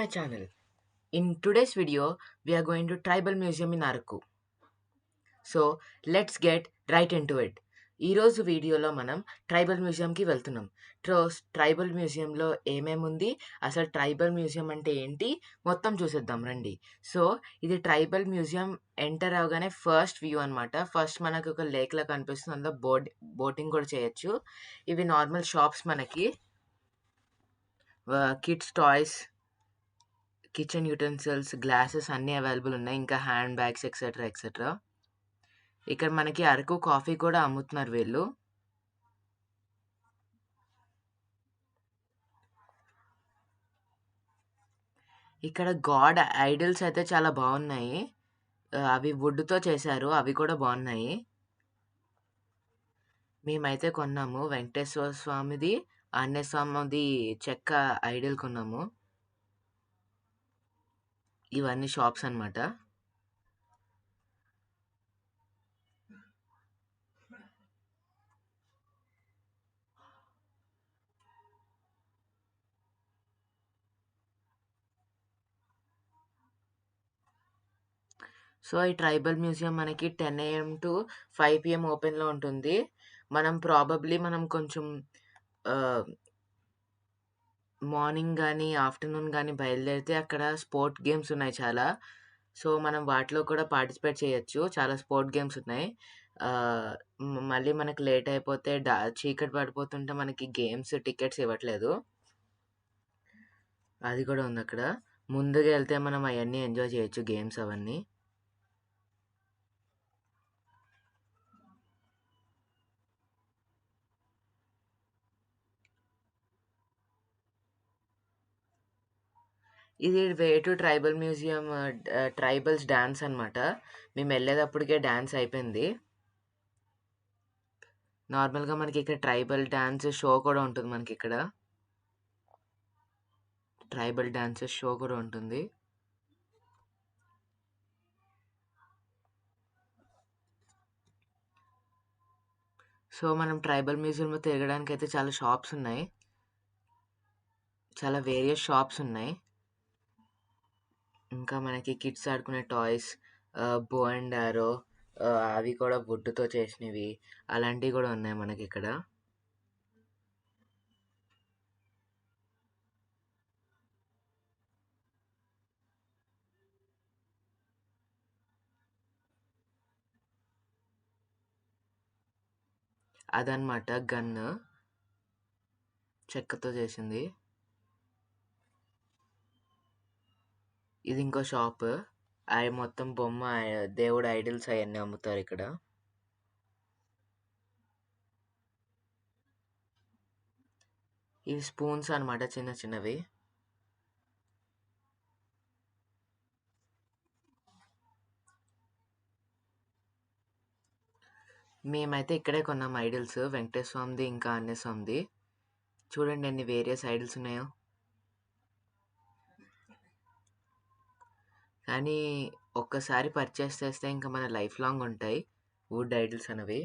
My channel. In today's video, we are going to Tribal Museum in Araku. So let's get right into it. ఈరోజు వీడియోలో మనం tribal మ్యూజియంకి వెళ్తున్నాం. Tribal మ్యూజియంలో ఏమేమి ఉంది, అసలు ట్రైబల్ మ్యూజియం అంటే ఏంటి, మొత్తం చూసేద్దాం రండి. సో ఇది ట్రైబల్ మ్యూజియం ఎంటర్ అవగానే ఫస్ట్ వ్యూ అనమాట. ఫస్ట్ మనకు ఒక లేక్లా కనిపిస్తుంది, అందులో బోటింగ్ కూడా చేయొచ్చు. ఇవి నార్మల్ షాప్స్ మనకి, kids toys, kitchen utensils, glasses అన్నీ అవైలబుల్ ఉన్నాయి. ఇంకా హ్యాండ్ బ్యాగ్స్ ఎక్సెట్రా ఎక్సెట్రా. ఇక్కడ మనకి అరకు కాఫీ కూడా అమ్ముతున్నారు వీళ్ళు. ఇక్కడ గాడ్ ఐడల్స్ అయితే చాలా బాగున్నాయి. అవి వుడ్తో చేశారు, అవి కూడా బాగున్నాయి. మేమైతే కొన్నాము వెంకటేశ్వర స్వామిది, ఆంజనేయ స్వామిది చెక్క ఐడల్ కొన్నాము. ఇవన్నీ షాప్స్ అన్నమాట. సో ఈ ట్రైబల్ మ్యూజియం మనకి 10 AM టు 5 PM ఓపెన్లో ఉంటుంది. మనం కొంచెం మార్నింగ్ కానీ ఆఫ్టర్నూన్ కానీ బయలుదేరితే అక్కడ స్పోర్ట్ గేమ్స్ ఉన్నాయి చాలా. సో మనం వాటిలో కూడా పార్టిసిపేట్ చేయొచ్చు. చాలా స్పోర్ట్ గేమ్స్ ఉన్నాయి. మళ్ళీ మనకి లేట్ అయిపోతే చీకటి పడిపోతుంటే మనకి గేమ్స్ టికెట్స్ ఇవ్వట్లేదు. అది కూడా ఉంది అక్కడ. ముందుగా వెళ్తే మనం అవన్నీ ఎంజాయ్ చేయొచ్చు, గేమ్స్ అవన్నీ. ఇది way to tribal museum, tribals dance అనమాట. మేము వెళ్ళేటప్పటికే డాన్స్ అయిపోయింది. నార్మల్గా మనకి ఇక్కడ ట్రైబల్ డాన్స్ షో కూడా ఉంటుంది. మనకి ఇక్కడ ట్రైబల్ డాన్సెస్ షో కూడా ఉంటుంది. సో మనం ట్రైబల్ మ్యూజియంలో తిరగడానికి అయితే చాలా షాప్స్ ఉన్నాయి, చాలా వేరియస్ షాప్స్ ఉన్నాయి. ఇంకా మనకి కిడ్స్ ఆడుకునే టాయ్స్, బో అండ్ ఆరో, అవి కూడా వుడ్తో చేసినవి, అలాంటివి కూడా ఉన్నాయి మనకి ఇక్కడ. అదనమాట గన్, చెక్కతో చేసింది. ఇది ఇంకో షాప్. అవి మొత్తం బొమ్మ, దేవుడు ఐడల్స్ అవన్నీ అమ్ముతారు ఇక్కడ. ఇవి స్పూన్స్ అనమాట, చిన్న చిన్నవి. మేమైతే ఇక్కడే కొన్నాం ఐడల్స్, వెంకటేశ్వర స్వామిది ఇంకా ఆంజనేయ స్వామిది. చూడండి ఎన్ని వేరియస్ ఐడల్స్ ఉన్నాయో. కానీ ఒక్కసారి పర్చేస్ చేస్తే ఇంకా మన లైఫ్ లాంగ్ ఉంటాయి వుడ్ ఐడల్స్ అనేవి.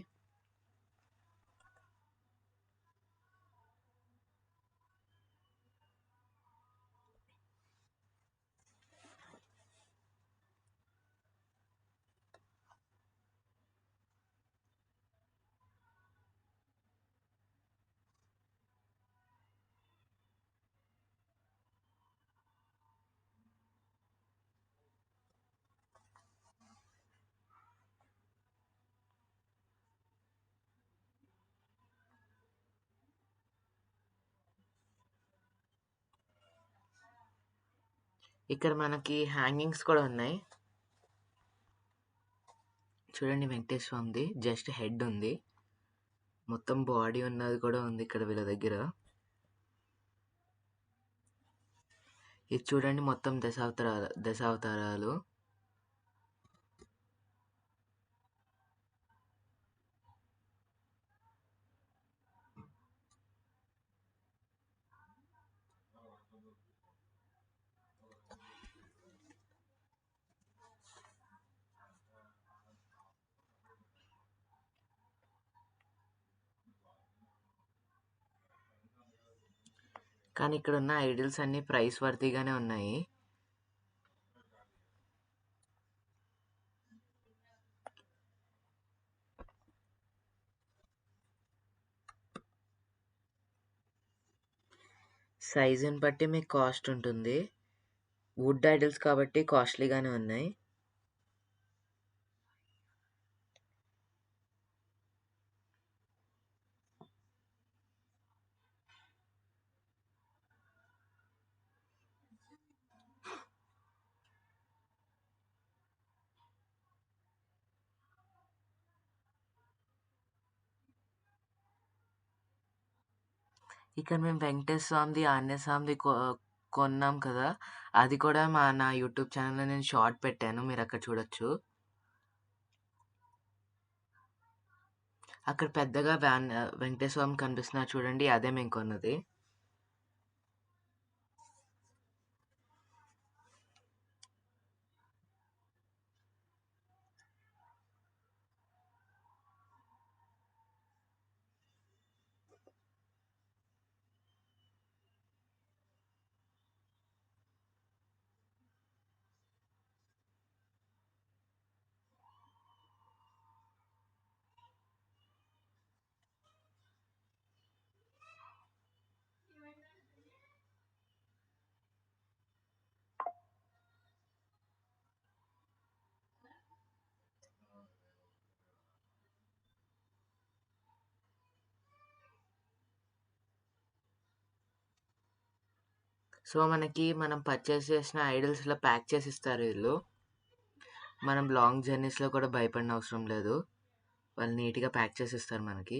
ఇక్కడ మనకి హ్యాంగింగ్స్ కూడా ఉన్నాయి. చూడండి వెంకటేశ్వర స్వామిది జస్ట్ హెడ్ ఉంది, మొత్తం బాడీ ఉన్నది కూడా ఉంది ఇక్కడ వీళ్ళ దగ్గర. ఇది చూడండి మొత్తం దశావతారాలు. కానీ ఇక్కడున్న ఐడల్స్ అన్నీ ప్రైస్ వర్తీగానే ఉన్నాయి. సైజుని బట్టి మీకు కాస్ట్ ఉంటుంది. వుడ్ ఐడల్స్ కాబట్టి కాస్ట్లీగానే ఉన్నాయి. ఇక్కడ మేము వెంకటేశ్వర స్వామిది, ఆంజనేయ స్వామిది కొన్నాం కదా! అది కూడా నా యూట్యూబ్ ఛానల్‌లో నేను షార్ట్ పెట్టాను. మీరక్కడ చూడొచ్చు. అక్కడ పెద్దగా వెంకటేశ్వర స్వామి కనిపిస్తున్నారు చూడండి. అదే మేము కొన్నది. సో, మనకి మనం పర్చేస్ చేసిన ఐడల్స్‌లో ప్యాక్ చేసి ఇస్తారు వీళ్ళు. మనం లాంగ్ జర్నీస్‌లో కూడా భయపడిన అవసరం లేదు. వాళ్ళు నీట్‌గా ప్యాక్ చేసి ఇస్తారు మనకి.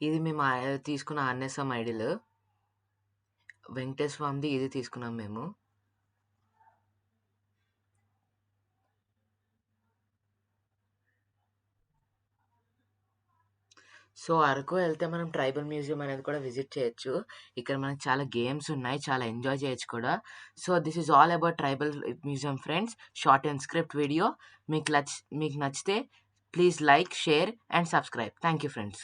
ఇది మేము తీసుకున్న ఆంజనేయ స్వామి ఐడల్. వెంకటేశ్వర స్వామిది ఇది తీసుకున్నాం మేము. సో, అరకు వెళ్తే మనం ట్రైబల్ మ్యూజియం అనేది కూడా విజిట్ చేయొచ్చు. ఇక్కడ మనకి చాలా గేమ్స్ ఉన్నాయి. చాలా ఎంజాయ్ చేయొచ్చు కూడా. So, this is all about tribal museum friends. Short and script video. మీకు నచ్చితే please like, share and subscribe. Thank you friends.